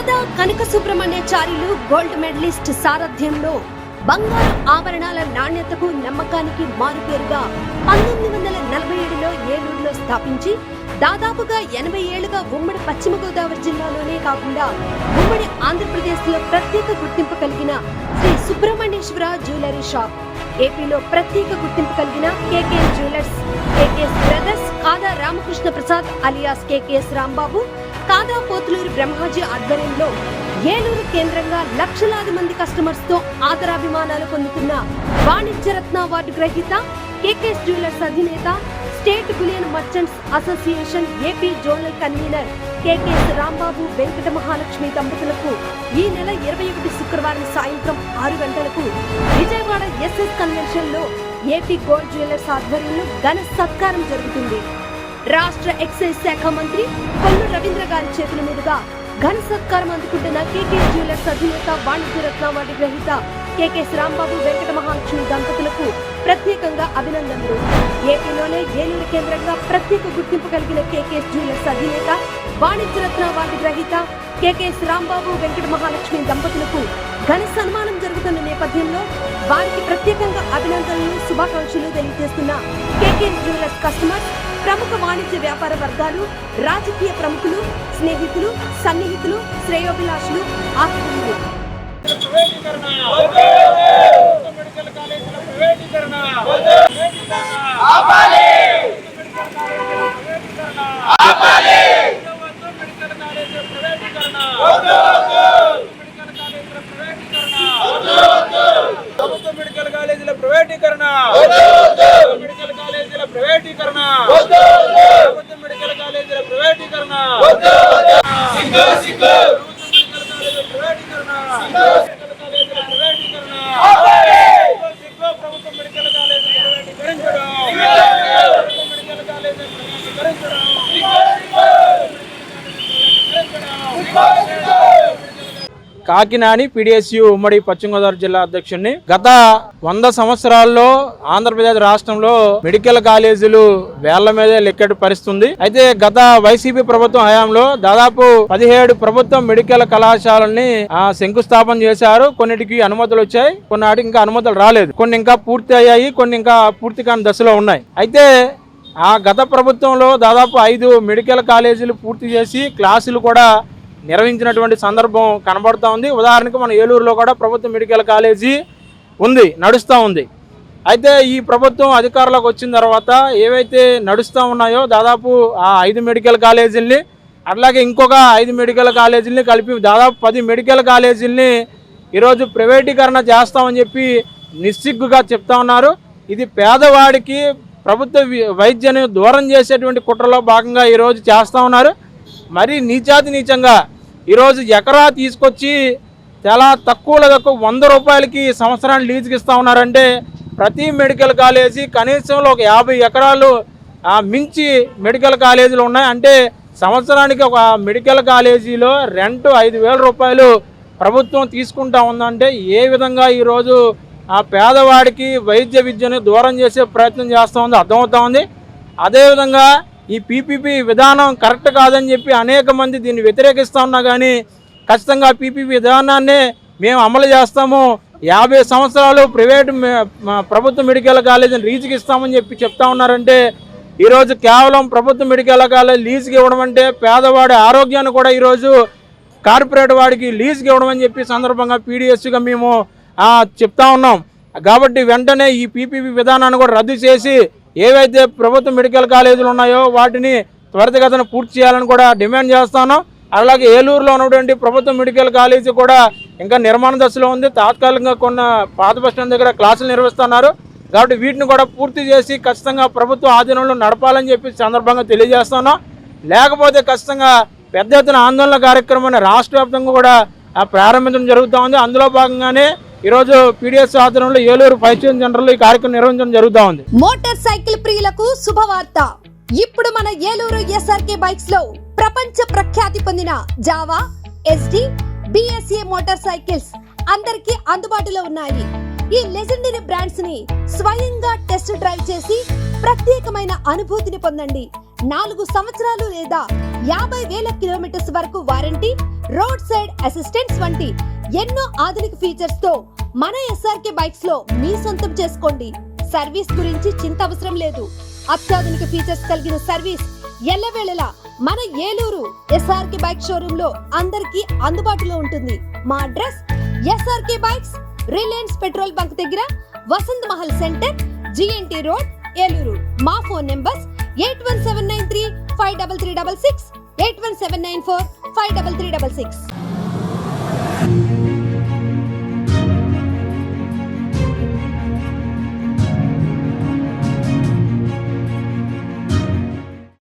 దాదా కనక సుబ్రహ్మణ్యాచార్యులు gold medallist సారథ్యంలో బంగారు ఆభరణాల నాణ్యతకు నమ్మకానికి మారుపేరుగా 1947లో ఏలూరులో స్థాపించి దాదాపుగా 80 ఏళ్లుగా ఉమ్మడి పశ్చిమ గోదావరి జిల్లాలోనే కాకుండా ఉమ్మడి ఆంధ్రప్రదేశ్ లో ప్రత్యేక గుర్తింపు కలిగిన శ్రీ సుబ్రహ్మణ్యేశ్వర జ్యువెలరీ షాప్, ఏపీలో ప్రత్యేక గుర్తింపు కలిగిన కేకేఎస్ జ్యువెలర్స్, కేకేఎస్ బ్రదర్స్, కాదా రామకృష్ణ ప్రసాద్ అలియాస్ కేకేఎస్ రాంబాబు, కాదా పోతులూరు బ్రహ్మాజీ ఆధ్వర్యంలో ఏలూరు కేంద్రంగా లక్షలాది మంది కస్టమర్స్ తో ఆదరాభిమానాలు పొందుతున్న వాణిజ్యరత్న అవార్డు గ్రహీత, కేకేఎస్ జ్యువెలర్స్ అధినేత, state bullion merchants association AP zonal convener KKS Rambabu Venkata Mahalakshmi దంపతులకు ఈ నెల 21 శుక్రవారం సాయంత్రం 6 గంటలకు విజయవాడ ఎస్ఎస్ కన్వెన్షన్ లో ఏపీ గోల్డ్ జ్యువెలర్స్ ఆధ్వర్యంలో ఘన సత్కారం జరుగుతుంది. రాష్ట్ర ఎక్సైజ్ శాఖ మంత్రి కొల్లు రవీంద్ర గారి చేతుల మీదుగా ఘన సత్కారం అందుకుంటున్న కేకేఎస్ జ్యువెలర్స్ అధినేత, వాణిజ్యరత్న అవార్డు గ్రహీత కేకేఎస్ రాంబాబు వెంకట మహాలక్ష్మి దంపతులకు ప్రత్యేకంగా అభినందనలు. ఏపీలోనే ఏలూరు కేంద్రంగా ప్రత్యేక గుర్తింపు కలిగిన కేకేఎస్ జ్యువెలర్స్ అధినేత, వాణిజ్యరత్న అవార్డు గ్రహీత కేకేఎస్ రాంబాబు వెంకట మహాలక్ష్మి దంపతులకు ఘన సన్మానం జరుగుతున్న నేపథ్యంలో వారికి ప్రత్యేకంగా అభినందనలు, శుభాకాంక్షలు తెలియజేస్తున్న కేకేఎస్ జ్యువెలర్స్ కస్టమర్స్, ప్రముఖ వాణిజ్య వ్యాపార వర్గాలు, రాజకీయ ప్రముఖులు, స్నేహితులు, సన్నిహితులు, శ్రేయోభిలాషులు, ఆత్మీయులు. మెడికల్ కాలేజీల ప్రైవేటీకరణ, మెడికల్ కాలేజీల ప్రైవేటీకరణ, మెడికల్ కాలేజీల ప్రైవేటీకరణ, ప్రభుత్వం మెడికల్ కాలేజీల ప్రైవేటీకరించడం, మెడికల్ కాలేజీల కాకినాని పిడిఎస్యు ఉమ్మడి పశ్చిమ గోదావరి జిల్లా అధ్యక్షుడిని. గత 100 సంవత్సరాల్లో ఆంధ్రప్రదేశ్ రాష్ట్రంలో మెడికల్ కాలేజీలు వేళ్ల మీదే లెక్కటి పరిస్థితుంది. అయితే గత వైసీపీ ప్రభుత్వం హయాంలో దాదాపు 17 ప్రభుత్వ మెడికల్ కళాశాలని శంకుస్థాపన చేశారు. కొన్నిటికి అనుమతులు వచ్చాయి, కొన్నిటికి ఇంకా అనుమతులు రాలేదు, కొన్ని ఇంకా పూర్తి అయ్యాయి, కొన్ని ఇంకా పూర్తి కాని దశలో ఉన్నాయి. అయితే ఆ గత ప్రభుత్వంలో దాదాపు 5 మెడికల్ కాలేజీలు పూర్తి చేసి క్లాసులు కూడా నిర్వహించినటువంటి సందర్భం కనబడుతూ ఉంది. ఉదాహరణకు మన ఏలూరులో కూడా ప్రభుత్వ మెడికల్ కాలేజీ ఉంది, నడుస్తూ ఉంది. అయితే ఈ ప్రభుత్వం అధికారంలోకి వచ్చిన తర్వాత ఏవైతే నడుస్తూ ఉన్నాయో దాదాపు ఆ 5 మెడికల్ కాలేజీల్ని, అట్లాగే ఇంకొక 5 మెడికల్ కాలేజీల్ని కలిపి దాదాపు 10 మెడికల్ కాలేజీల్ని ఈరోజు ప్రైవేటీకరణ చేస్తామని చెప్పి నిస్సిగ్గుగా చెప్తా ఉన్నారు. ఇది పేదవాడికి ప్రభుత్వ వైద్యాన్ని దూరం చేసేటువంటి కుట్రలో భాగంగా ఈరోజు చేస్తూ ఉన్నారు. మరి నీచాతి నీచంగా ఈరోజు ఎకరా తీసుకొచ్చి చాలా తక్కువలో తక్కువ 100 రూపాయలకి సంవత్సరాన్ని లీజుకి ఇస్తూ ఉన్నారంటే ప్రతి మెడికల్ కాలేజీ కనీసంలో ఒక 50 ఎకరాలు మించి మెడికల్ కాలేజీలు ఉన్నాయి. అంటే సంవత్సరానికి ఒక మెడికల్ కాలేజీలో రెంట్ 5,000 రూపాయలు ప్రభుత్వం తీసుకుంటా ఉందంటే ఏ విధంగా ఈరోజు ఆ పేదవాడికి వైద్య విద్యను దూరం చేసే ప్రయత్నం చేస్తూ ఉందో అర్థమవుతా ఉంది. అదేవిధంగా ఈ పీపీపీ విధానం కరెక్ట్ కాదని చెప్పి అనేక మంది దీన్ని వ్యతిరేకిస్తూ ఉన్నా కానీ ఖచ్చితంగా పీపీపీ విధానాన్ని మేము అమలు చేస్తాము, 50 సంవత్సరాలు ప్రభుత్వ మెడికల్ కాలేజీని లీజుకి ఇస్తామని చెప్పి చెప్తా ఉన్నారంటే ఈరోజు కేవలం ప్రభుత్వ మెడికల్ కాలేజీ లీజుకి ఇవ్వడం అంటే పేదవాడి ఆరోగ్యాన్ని కూడా ఈరోజు కార్పొరేట్ వాడికి లీజుకి ఇవ్వడం అని చెప్పి సందర్భంగా పీడిఎస్గా మేము చెప్తా ఉన్నాం. కాబట్టి వెంటనే ఈ పీపీపీ విధానాన్ని కూడా రద్దు చేసి ఏవైతే ప్రభుత్వ మెడికల్ కాలేజీలు ఉన్నాయో వాటిని త్వరితగతిన పూర్తి చేయాలని కూడా డిమాండ్ చేస్తున్నాం. అలాగే ఏలూరులో ఉన్నటువంటి ప్రభుత్వ మెడికల్ కాలేజీ కూడా ఇంకా నిర్మాణ దశలో ఉంది. తాత్కాలికంగా కొన్ని పాత బస్ స్టాండ్ దగ్గర క్లాసులు నిర్వహిస్తున్నారు. కాబట్టి వీటిని కూడా పూర్తి చేసి ఖచ్చితంగా ప్రభుత్వ ఆధీనంలో నడపాలని చెప్పి సందర్భంగా తెలియజేస్తున్నాం. లేకపోతే ఖచ్చితంగా పెద్ద ఎత్తున ఆందోళన కార్యక్రమాన్ని రాష్ట్ర వ్యాప్తంగా కూడా ప్రారంభించడం జరుగుతూ ఉంది. అందులో భాగంగానే ఈరోజు పీడిఎస్ ఆధ్వర్యంలో ఏలూరు ఫైనాన్స్ సెంటర్లో ఈ కార్యక్రమం నిర్వహించడం జరుగుతూ ఉంది. మోటార్ సైకిల్ ప్రియులకు శుభవార్త. ఇప్పుడు మన ఏలూరు ఎస్ఆర్కే బైక్స్ లో ప్రపంచ ప్రఖ్యాతి పొందిన Java, SD, BSA motor cycles అందరికీ అందుబాటులో ఉన్నాయి. ఈ లెజెండరీ బ్రాండ్స్ ని స్వయంగా టెస్ట్ డ్రైవ్ చేసి ప్రత్యేకమైన అనుభూతిని పొందండి. 4 సంవత్సరాలు లేదా 50,000 కిలోమీటర్స్ వరకు వారంటీ, రోడ్ సైడ్ అసిస్టెంట్స్ వంటి ఎన్నో ఆధునిక ఫీచర్స్ తో మన SRK బైక్స్ లో మీ సొంతం చేసుకోండి. సర్వీస్ గురించి చింత అవసరం లేదు. అత్యాధునిక ఫీచర్స్ కలిగిన సర్వీస్ ఎల్లవేళలా మన ఏలూరు SRK బైక్ షోరూమ్ లో అందరికీ అందుబాటులో ఉంటుంది. మా address SRK bikes, Reliance petrol bunk దగ్గర, Vasant Mahal centre, GNT road, Eluru. మా ఫోన్ నెంబర్స్ 8179353366, 8179453366.